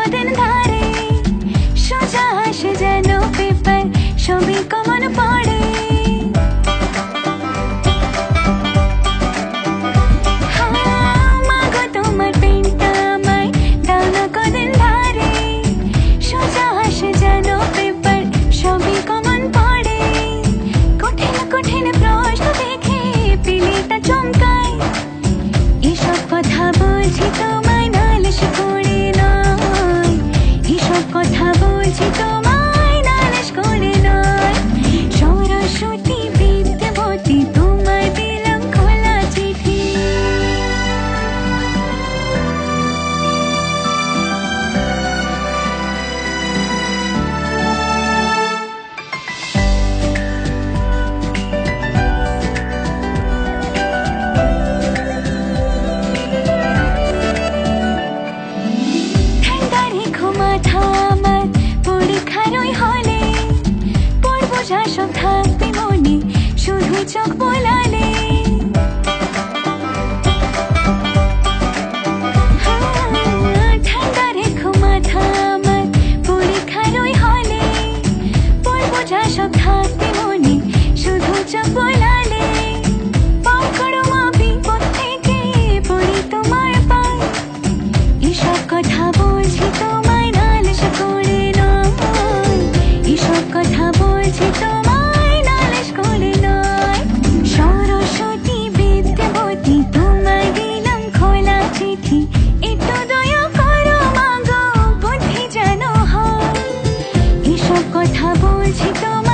কদিন ধারে সোজা আসে যেন পেপার, সবই কমন পড়ে। মাগো তোমার পেনটা আমায় দাও না কদিন ধারে, সোজা আসে যেন পেপার, সবই কমন পড়ে। কঠিন কঠিন প্রশ্ন দেখে পিলিটা চমকায়, এসব কথা বলছি তোমায় নালিশ করে নয়, এসব কথা বলছি তোমায় নালিশ করে নয়। সরস্বতী বিদ্যাবতী তোমায় দিলাম খোলা চিঠি। ঠান্ডা রেখো মাথা আমার পরীক্ষার ওই হলে, পড়বো যা সব থাকবে মনে শুধু চোখ বোলালে। ঠান্ডা রেখো মাথা আমার পরীক্ষার ওই হলে, পড়বো যা সব থাকবে মনে শুধু চোখ বোলালে। পাও করো মা বিপদ থেকে পড়ি তোমার পায়, এসব কথা বলছি তোমায় নালিশ করে নয়, এসব কথা বলছি তোমায় নালিশ করে নয়। সরস্বতী বিদ্যাবতী তোমায় দিলাম খোলা চিঠি, একটু দয়া করো মাগো বুদ্ধি যেন হয়, এসব কথা বলছি তোমায়